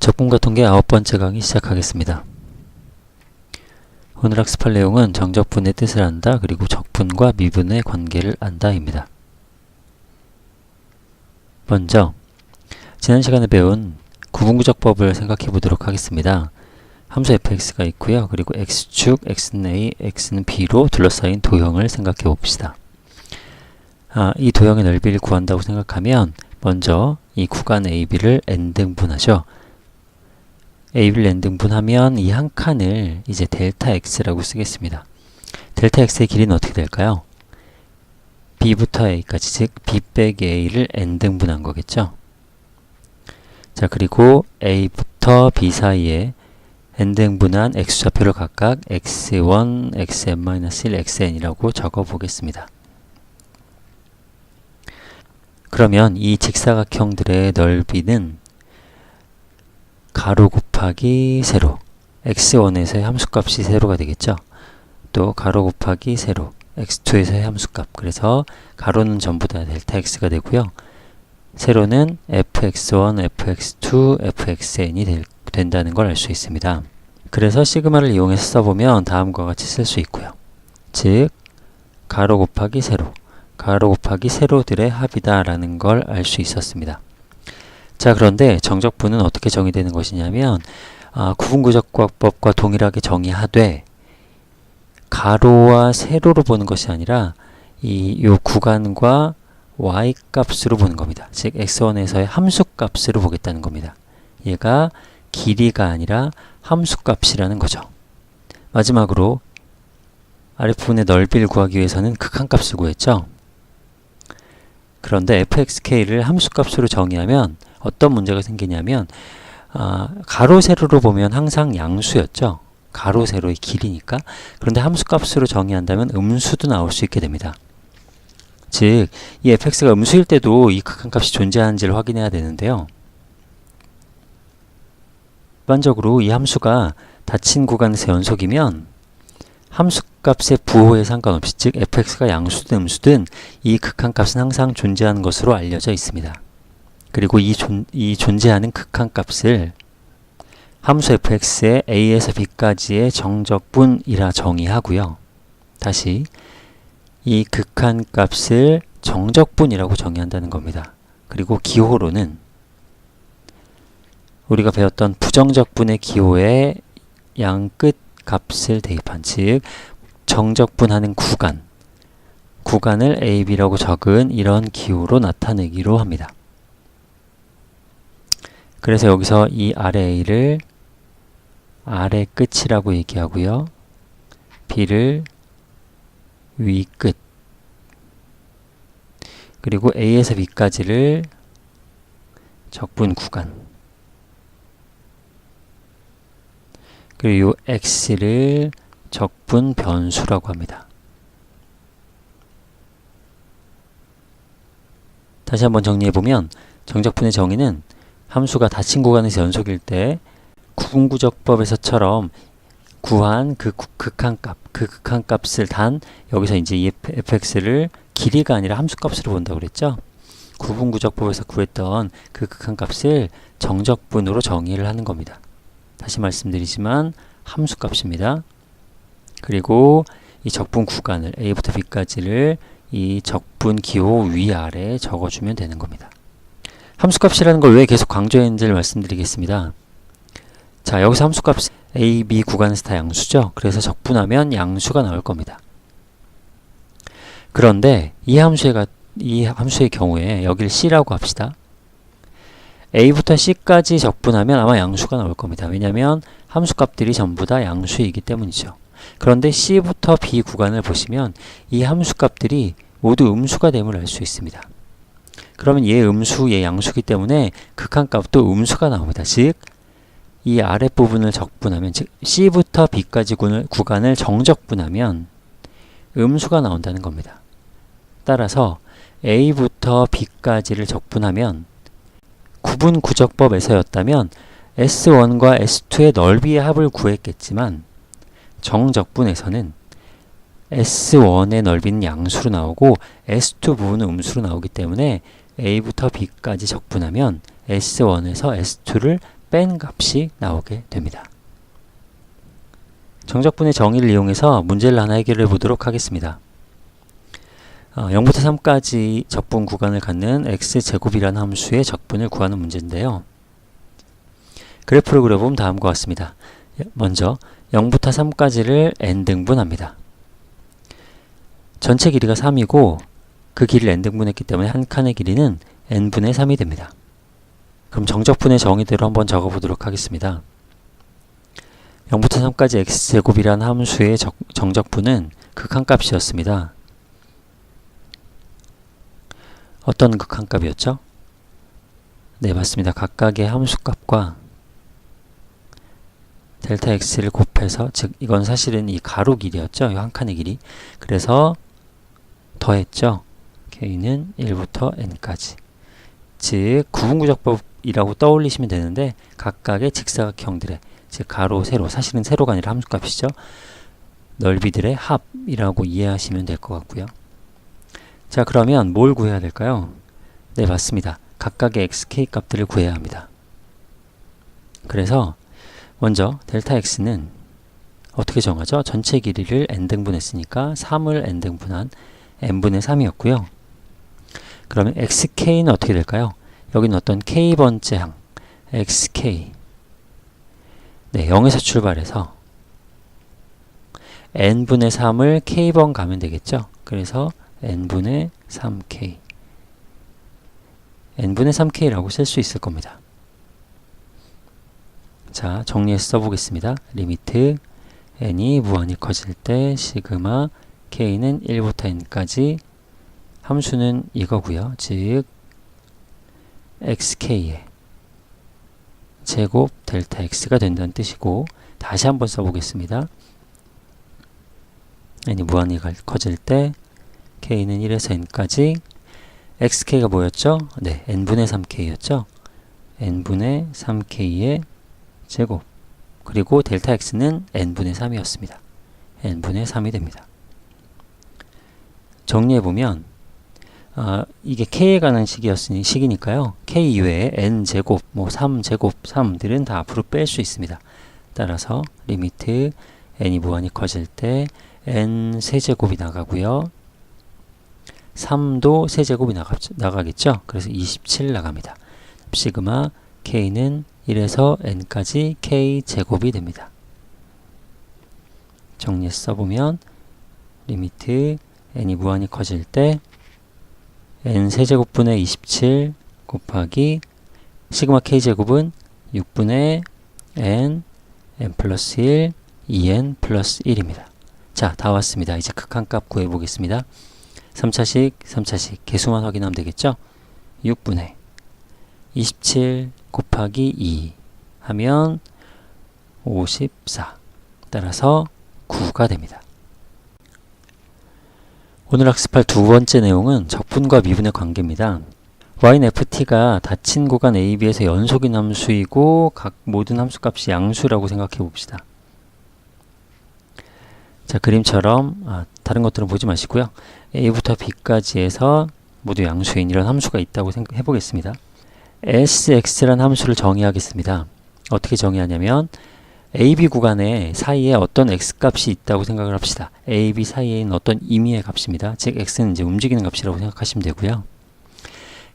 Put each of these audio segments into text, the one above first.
적분과 통계 9번째 강의 시작하겠습니다. 오늘 학습할 내용은 정적분의 뜻을 안다, 그리고 적분과 미분의 관계를 안다입니다. 먼저 지난 시간에 배운 구분구적법을 생각해 보도록 하겠습니다. 함수 fx가 있고요. 그리고 x축, x는 a, x는 b로 둘러싸인 도형을 생각해 봅시다. 이 도형의 넓이를 구한다고 생각하면 먼저 이 구간 AB를 n등분하죠. AB를 n등분하면 이 한 칸을 이제 델타 x라고 쓰겠습니다. 델타 x의 길이는 어떻게 될까요? b부터 a까지, 즉 b 빼기 a를 n등분한 거겠죠. 자, 그리고 a부터 b 사이에 n등분한 x좌표를 각각 x1, xn-1, xn이라고 적어 보겠습니다. 그러면 이 직사각형들의 넓이는 가로 곱하기 세로, x1에서의 함수값이 세로가 되겠죠. 또 가로 곱하기 세로, x2에서의 함수값. 그래서 가로는 전부 다 델타 x가 되고요. 세로는 fx1, fx2, fxn이 된다는 걸 알 수 있습니다. 그래서 시그마를 이용해서 써보면 다음과 같이 쓸 수 있고요. 즉 가로 곱하기 세로, 가로 곱하기 세로들의 합이다 라는 걸 알 수 있었습니다. 자, 그런데 정적분은 어떻게 정의되는 것이냐면 구분구적법과 동일하게 정의하되 가로와 세로로 보는 것이 아니라 요 구간과 y값으로 보는 겁니다. 즉 x1에서의 함수값으로 보겠다는 겁니다. 얘가 길이가 아니라 함수값이라는 거죠. 마지막으로 아랫부분의 넓이를 구하기 위해서는 극한값을 구했죠. 그런데 fxk를 함수값으로 정의하면 어떤 문제가 생기냐면 가로 세로로 보면 항상 양수였죠. 가로 세로의 길이니까. 그런데 함수값으로 정의한다면 음수도 나올 수 있게 됩니다. 즉 이 fx가 음수일 때도 이 극한값이 존재하는지를 확인해야 되는데요. 일반적으로 이 함수가 닫힌 구간에서 연속이면 함수값의 부호에 상관없이, 즉 fx가 양수든 음수든 이 극한값은 항상 존재하는 것으로 알려져 있습니다. 그리고 이 존재하는 극한값을 함수 fx의 a에서 b까지의 정적분이라 정의하고요. 다시 이 극한값을 정적분이라고 정의한다는 겁니다. 그리고 기호로는 우리가 배웠던 부정적분의 기호에 양 끝 값을 대입한, 즉 정적분하는 구간을 a, b라고 적은 이런 기호로 나타내기로 합니다. 그래서 여기서 이 아래 a를 아래 끝이라고 얘기하고요. b를 위 끝, 그리고 a에서 b까지를 적분 구간, 그리고 이 x를 적분 변수라고 합니다. 다시 한번 정리해보면 정적분의 정의는 함수가 닫힌 구간에서 연속일 때 구분구적법에서처럼 구한 그 극한값을 단 여기서 이제 이 fx를 길이가 아니라 함수값으로 본다고 그랬죠. 구분구적법에서 구했던 그 극한값을 정적분으로 정의를 하는 겁니다. 다시 말씀드리지만 함수값입니다. 그리고 이 적분 구간을 a부터 b까지를 이 적분 기호 위아래에 적어주면 되는 겁니다. 함수값이라는 걸 왜 계속 강조했는지를 말씀드리겠습니다. 자, 여기서 함수값 a, b 구간에서 다 양수죠. 그래서 적분하면 양수가 나올 겁니다. 그런데 이 함수의 경우에 여기를 c라고 합시다. a부터 c까지 적분하면 아마 양수가 나올 겁니다. 왜냐하면 함수값들이 전부 다 양수이기 때문이죠. 그런데 c부터 b 구간을 보시면 이 함수값들이 모두 음수가 됨을 알 수 있습니다. 그러면 얘 음수, 얘 양수이기 때문에 극한값도 음수가 나옵니다. 즉 이 아랫부분을 적분하면, 즉 c부터 b까지 구간을 정적분하면 음수가 나온다는 겁니다. 따라서 a부터 b까지를 적분하면 구분구적법에서였다면 S1과 S2의 넓이의 합을 구했겠지만 정적분에서는 S1의 넓이는 양수로 나오고 S2 부분은 음수로 나오기 때문에 A부터 B까지 적분하면 S1에서 S2를 뺀 값이 나오게 됩니다. 정적분의 정의를 이용해서 문제를 하나 해결해 보도록 하겠습니다. 0부터 3까지 적분 구간을 갖는 x제곱이라는 함수의 적분을 구하는 문제인데요. 그래프를 그려보면 다음과 같습니다. 먼저 0부터 3까지를 n등분합니다. 전체 길이가 3이고 그 길이를 n등분했기 때문에 한 칸의 길이는 n분의 3이 됩니다. 그럼 정적분의 정의대로 한번 적어보도록 하겠습니다. 0부터 3까지 x제곱이라는 함수의 정적분은 극한값이었습니다. 어떤 극한값이었죠? 네, 맞습니다. 각각의 함수값과 델타 x를 곱해서, 즉 이건 사실은 이 가로 길이였죠. 이 한 칸의 길이. 그래서 더했죠. k는 1부터 n까지. 즉 구분구적법이라고 떠올리시면 되는데 각각의 직사각형들의, 즉 가로, 세로, 사실은 세로가 아니라 함수값이죠. 넓이들의 합이라고 이해하시면 될 것 같고요. 자, 그러면 뭘 구해야 될까요? 네, 맞습니다. 각각의 xk 값들을 구해야 합니다. 그래서 먼저 델타 x는 어떻게 정하죠? 전체 길이를 n등분했으니까 3을 n등분한 n분의 3이었고요. 그러면 xk는 어떻게 될까요? 여기는 어떤 k번째 항 xk, 네, 0에서 출발해서 n분의 3을 k번 가면 되겠죠? 그래서 n분의 3k, n분의 3k라고 쓸 수 있을 겁니다. 자, 정리해서 써보겠습니다. 리미트 n이 무한히 커질 때 시그마 k는 1부터 n까지, 함수는 이거고요. 즉 xk의 제곱 델타 x가 된다는 뜻이고, 다시 한번 써보겠습니다. n이 무한히 커질 때 k는 1에서 n까지, xk가 뭐였죠? 네, n분의 3k였죠? n분의 3k의 제곱, 그리고 델타 x는 n분의 3이었습니다. n분의 3이 됩니다. 정리해보면 이게 k에 관한 식이니까요. k 이외에 n제곱, 3제곱, 3들은 다 앞으로 뺄 수 있습니다. 따라서 리미트 n이 무한히 커질 때 n 세제곱이 나가고요. 3도 세제곱이 나가겠죠. 그래서 27 나갑니다. 시그마 k는 1에서 n까지 k제곱이 됩니다. 정리해서 써보면 리미트 n이 무한히 커질 때 n 세제곱분의 27 곱하기 시그마 k제곱은 6분의 n 플러스 1, 2n 플러스 1입니다. 자, 다 왔습니다. 이제 극한값 구해보겠습니다. 3차식 개수만 확인하면 되겠죠? 6분의 27 곱하기 2 하면 54. 따라서 9가 됩니다. 오늘 학습할 두 번째 내용은 적분과 미분의 관계입니다. y는 ft가 닫힌 구간 AB에서 연속인 함수이고 각 모든 함수값이 양수라고 생각해 봅시다. 자, 그림처럼 다른 것들은 보지 마시고요. A부터 B까지 해서 모두 양수인 이런 함수가 있다고 생각해 보겠습니다. Sx라는 함수를 정의하겠습니다. 어떻게 정의하냐면 AB 구간의 사이에 어떤 x값이 있다고 생각을 합시다. AB 사이에 있는 어떤 임의의 값입니다. 즉 x는 이제 움직이는 값이라고 생각하시면 되고요.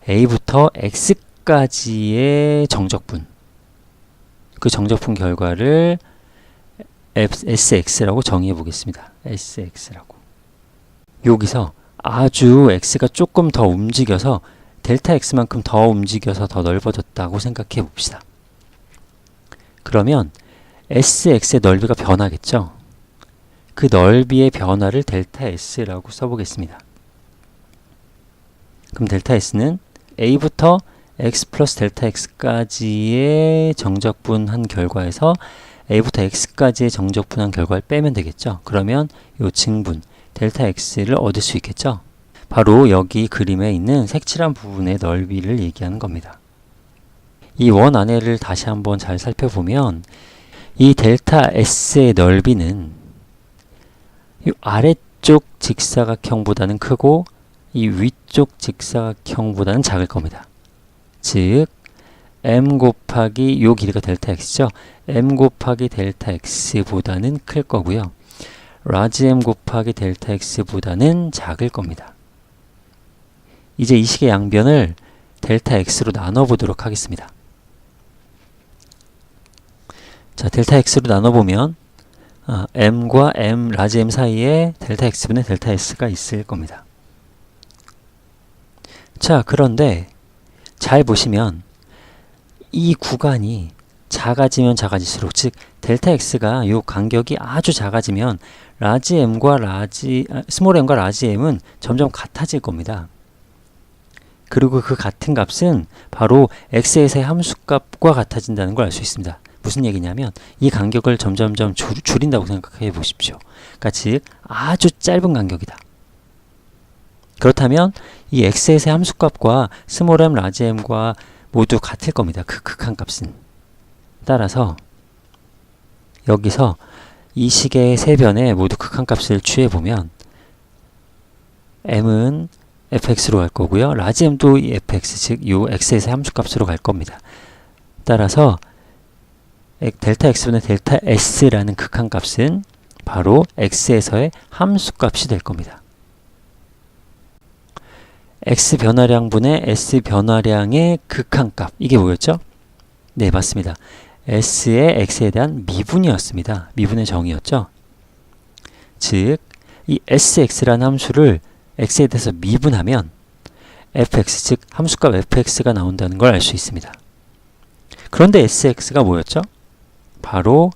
A부터 x까지의 정적분, 그 정적분 결과를 Sx라고 정의해 보겠습니다. Sx라고. 여기서 아주 x가 조금 더 움직여서 델타 x만큼 더 움직여서 더 넓어졌다고 생각해 봅시다. 그러면 Sx의 넓이가 변하겠죠? 그 넓이의 변화를 델타 S라고 써보겠습니다. 그럼 델타 S는 A부터 X 플러스 델타 X까지의 정적분한 결과에서 A부터 X까지의 정적분한 결과를 빼면 되겠죠? 그러면 이 증분 델타 X를 얻을 수 있겠죠? 바로 여기 그림에 있는 색칠한 부분의 넓이를 얘기하는 겁니다. 이 원 안에를 다시 한번 잘 살펴보면 이 델타 S의 넓이는 이 아래쪽 직사각형보다는 크고 이 위쪽 직사각형보다는 작을 겁니다. 즉 m 곱하기 요 길이가 델타 x죠. m 곱하기 델타 x보다는 클 거고요. 라지 m 곱하기 델타 x보다는 작을 겁니다. 이제 이 식의 양변을 델타 x로 나눠보도록 하겠습니다. 자, 델타 x로 나눠보면 m과 라지 m 사이에 델타 x분의 델타 s가 있을 겁니다. 자, 그런데 잘 보시면 이 구간이 작아지면 작아질수록, 즉 델타 x가 요 간격이 아주 작아지면 라지 m과 스몰 m과 라지 m은 점점 같아질 겁니다. 그리고 그 같은 값은 바로 x에서의 함수값과 같아진다는 걸 알 수 있습니다. 무슨 얘기냐면 이 간격을 점점점 줄인다고 생각해 보십시오. 그러니까 즉 아주 짧은 간격이다. 그렇다면 이 x에서의 함수값과 스몰 m, 라지 m과 모두 같을 겁니다. 그 극한값은. 따라서 여기서 이 식의 세 변에 모두 극한값을 취해보면 m은 fx로 갈 거고요. 라지 m도 이 fx, 즉 요 x에서의 함수값으로 갈 겁니다. 따라서 델타 x분의 델타 s라는 극한값은 바로 x에서의 함수값이 될 겁니다. x 변화량분의 s 변화량의 극한값, 이게 뭐였죠? 네, 맞습니다. s의 x에 대한 미분이었습니다. 미분의 정의였죠. 즉, 이 sx라는 함수를 x에 대해서 미분하면 fx, 즉 함수값 fx가 나온다는 걸 알 수 있습니다. 그런데 sx가 뭐였죠? 바로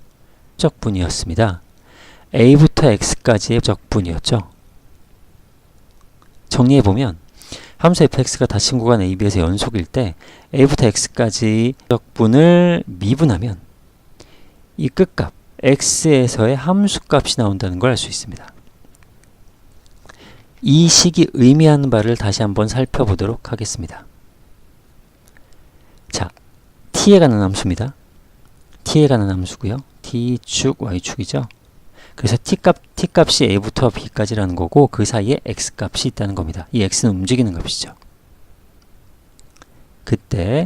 적분이었습니다. a부터 x까지의 적분이었죠. 정리해보면 함수 fx가 닫힌 구간 ab에서 연속일 때 a부터 x까지 적분을 미분하면 이 끝값 x에서의 함수값이 나온다는 걸 알 수 있습니다. 이 식이 의미하는 바를 다시 한번 살펴보도록 하겠습니다. 자, t에 관한 함수입니다. t에 관한 함수고요. t축, y축이죠. 그래서 t값이 a부터 b까지라는 거고 그 사이에 x값이 있다는 겁니다. 이 x는 움직이는 값이죠. 그때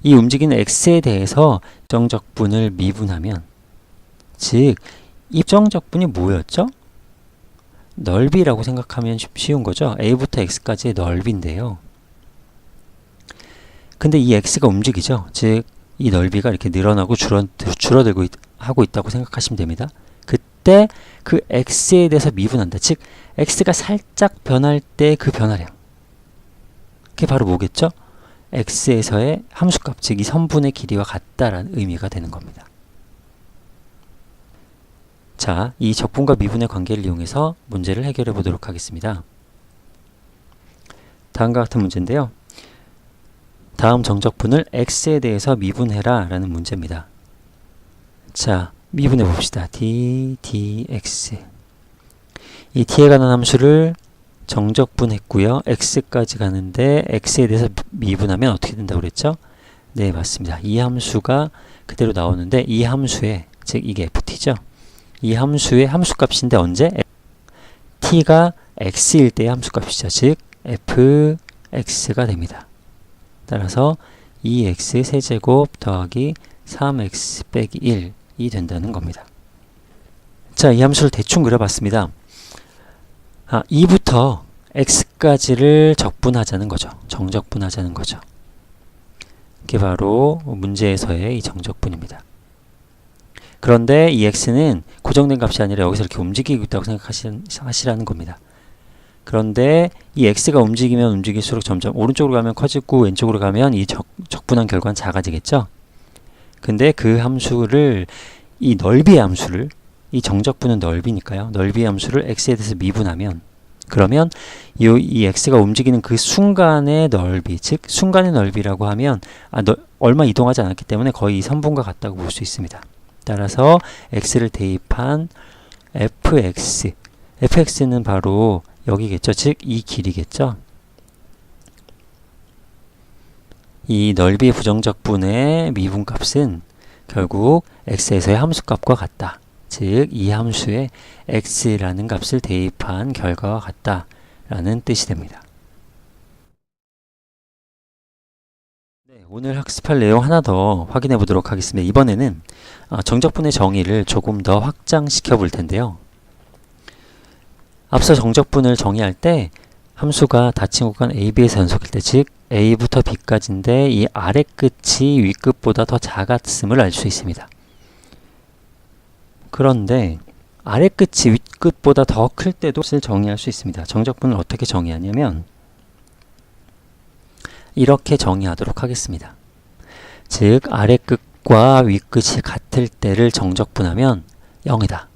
이 움직이는 x에 대해서 입정적분을 미분하면, 즉 입정적분이 뭐였죠? 넓이라고 생각하면 쉬운 거죠. a부터 x까지의 넓이인데요. 근데 이 x가 움직이죠. 즉 이 넓이가 이렇게 늘어나고 줄어들고 하고 있다고 생각하시면 됩니다. 그때 그 x에 대해서 미분한다. 즉 x가 살짝 변할 때 그 변화량, 그게 바로 뭐겠죠? x에서의 함수값, 즉 이 선분의 길이와 같다라는 의미가 되는 겁니다. 자, 이 적분과 미분의 관계를 이용해서 문제를 해결해 보도록 하겠습니다. 다음과 같은 문제인데요. 다음 정적분을 x에 대해서 미분해라 라는 문제입니다. 자, 미분해 봅시다. dx. 이 t에 관한 함수를 정적분했고요. x까지 가는데 x에 대해서 미분하면 어떻게 된다고 그랬죠? 네, 맞습니다. 이 함수가 그대로 나오는데 이 함수의, 즉 이게 ft죠. 이 함수의 함수값인데 언제? t가 x일 때의 함수값이죠. 즉 fx가 됩니다. 따라서 2x 세제곱 더하기 3x 빼기 1이 된다는 겁니다. 자, 이 함수를 대충 그려봤습니다. 2부터 x까지를 적분하자는 거죠. 정적분하자는 거죠. 이게 바로 문제에서의 이 정적분입니다. 그런데 이 x는 고정된 값이 아니라 여기서 이렇게 움직이고 있다고 생각하시라는 겁니다. 그런데 이 x가 움직이면 움직일수록 점점 오른쪽으로 가면 커지고 왼쪽으로 가면 이 적분한 결과는 작아지겠죠. 근데 그 함수를, 이 넓이의 함수를, 이 정적분은 넓이니까요. 넓이의 함수를 x에 대해서 미분하면, 그러면 이 x가 움직이는 그 순간의 넓이, 즉 순간의 넓이라고 하면 얼마 이동하지 않았기 때문에 거의 이 선분과 같다고 볼 수 있습니다. 따라서 x를 대입한 fx는 바로 여기겠죠. 즉 이 길이겠죠. 이 넓이의 부정적분의 미분값은 결국 x에서의 함수값과 같다. 즉 이 함수에 x라는 값을 대입한 결과와 같다라는 뜻이 됩니다. 네, 오늘 학습할 내용 하나 더 확인해 보도록 하겠습니다. 이번에는 정적분의 정의를 조금 더 확장시켜 볼 텐데요. 앞서 정적분을 정의할 때 함수가 닫힌 구간 A, B에서 연속일 때, 즉 A부터 B까지인데 이 아래 끝이 위 끝보다 더 작았음을 알 수 있습니다. 그런데 아래 끝이 위 끝보다 더 클 때도 정의할 수 있습니다. 정적분을 어떻게 정의하냐면 이렇게 정의하도록 하겠습니다. 즉 아래 끝과 위 끝이 같을 때를 정적분하면 0이다.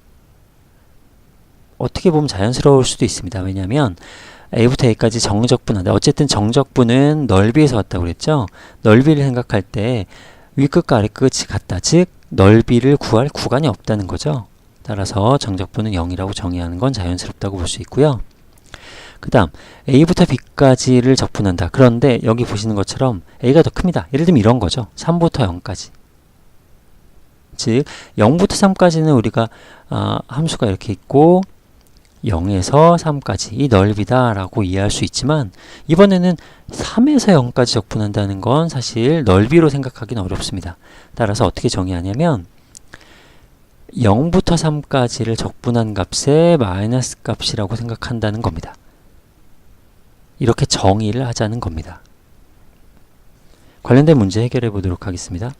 어떻게 보면 자연스러울 수도 있습니다. 왜냐하면 A부터 A까지 정적분한다. 어쨌든 정적분은 넓이에서 왔다고 그랬죠. 넓이를 생각할 때 위끝과 아래끝이 같다. 즉 넓이를 구할 구간이 없다는 거죠. 따라서 정적분은 0이라고 정의하는 건 자연스럽다고 볼 수 있고요. 그 다음 A부터 B까지를 적분한다. 그런데 여기 보시는 것처럼 A가 더 큽니다. 예를 들면 이런 거죠. 3부터 0까지. 즉 0부터 3까지는 우리가 함수가 이렇게 있고 0에서 3까지 이 넓이다 라고 이해할 수 있지만 이번에는 3에서 0까지 적분한다는 건 사실 넓이로 생각하기는 어렵습니다. 따라서 어떻게 정의하냐면 0부터 3까지를 적분한 값의 마이너스 값이라고 생각한다는 겁니다. 이렇게 정의를 하자는 겁니다. 관련된 문제 해결해 보도록 하겠습니다.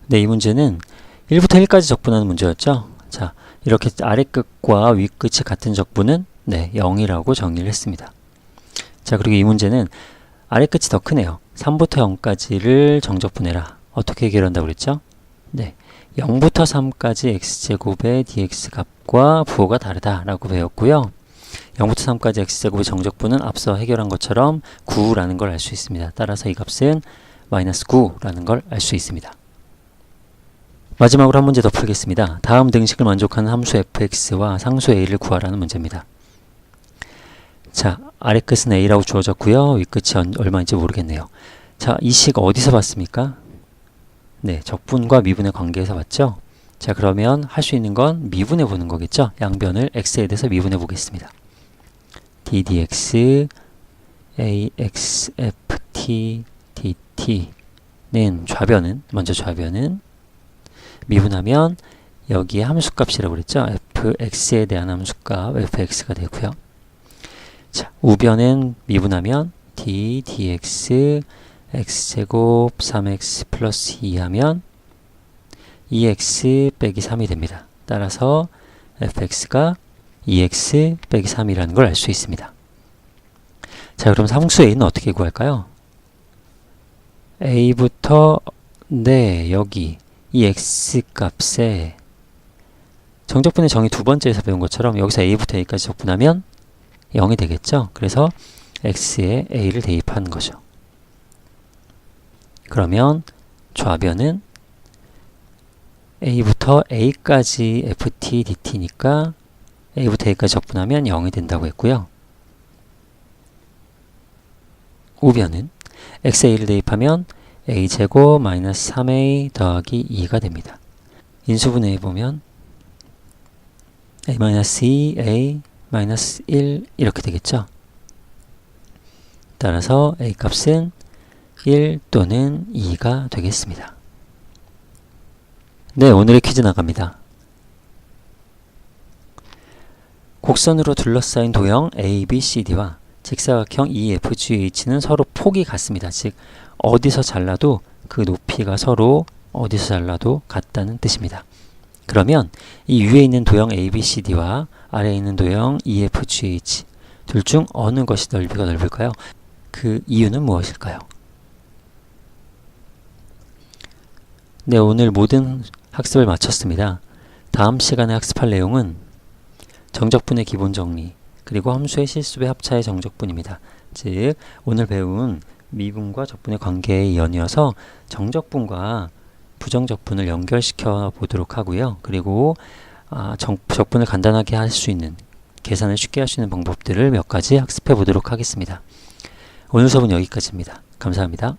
네, 이 문제는 1부터 1까지 적분하는 문제였죠. 자, 이렇게 아래끝과 위끝이 같은 적분은 0이라고 정의를 했습니다. 자, 그리고 이 문제는 아래끝이 더 크네요. 3부터 0까지를 정적분해라. 어떻게 해결한다고 그랬죠? 네, 0부터 3까지 x제곱의 dx 값과 부호가 다르다라고 배웠고요. 0부터 3까지 x제곱의 정적분은 앞서 해결한 것처럼 9라는 걸 알 수 있습니다. 따라서 이 값은 마이너스 9라는 걸 알 수 있습니다. 마지막으로 한 문제 더 풀겠습니다. 다음 등식을 만족하는 함수 fx와 상수 a를 구하라는 문제입니다. 자, 아래 끝은 a라고 주어졌고요. 위 끝이 얼마인지 모르겠네요. 자, 이 식 어디서 봤습니까? 네, 적분과 미분의 관계에서 봤죠? 자, 그러면 할 수 있는 건 미분해 보는 거겠죠? 양변을 x에 대해서 미분해 보겠습니다. d dx ax ft dt는 먼저 좌변은 미분하면 여기에 함수값이라고 그랬죠? fx에 대한 함수값 fx가 되고요. 자, 우변은 미분하면 d dx x제곱 3x 플러스 2 하면 2x 빼기 3이 됩니다. 따라서 fx가 2x 빼기 3이라는 걸 알 수 있습니다. 자, 그럼 상수 a는 어떻게 구할까요? a부터 여기 이 x값에 정적분의 정의 두 번째에서 배운 것처럼 여기서 a부터 a까지 적분하면 0이 되겠죠? 그래서 x에 a를 대입하는 거죠. 그러면 좌변은 a부터 a까지 ft dt니까 a부터 a까지 적분하면 0이 된다고 했고요. 우변은 xa를 대입하면 a제곱 마이너스 3a 더하기 2가 됩니다. 인수분해해 보면 a-2, a-1 이렇게 되겠죠. 따라서 a 값은 1 또는 2가 되겠습니다. 네, 오늘의 퀴즈 나갑니다. 곡선으로 둘러싸인 도형 ABCD와 직사각형 EFGH는 서로 폭이 같습니다. 즉 어디서 잘라도 그 높이가 서로 어디서 잘라도 같다는 뜻입니다. 그러면 이 위에 있는 도형 ABCD와 아래에 있는 도형 EFGH 둘 중 어느 것이 넓이가 넓을까요? 그 이유는 무엇일까요? 네, 오늘 모든 학습을 마쳤습니다. 다음 시간에 학습할 내용은 정적분의 기본 정리, 그리고 함수의 실수배 합차의 정적분입니다. 즉, 오늘 배운 미분과 적분의 관계에 연이어서 정적분과 부정적분을 연결시켜 보도록 하고요. 그리고 적분을 간단하게 할 수 있는, 계산을 쉽게 할 수 있는 방법들을 몇 가지 학습해 보도록 하겠습니다. 오늘 수업은 여기까지입니다. 감사합니다.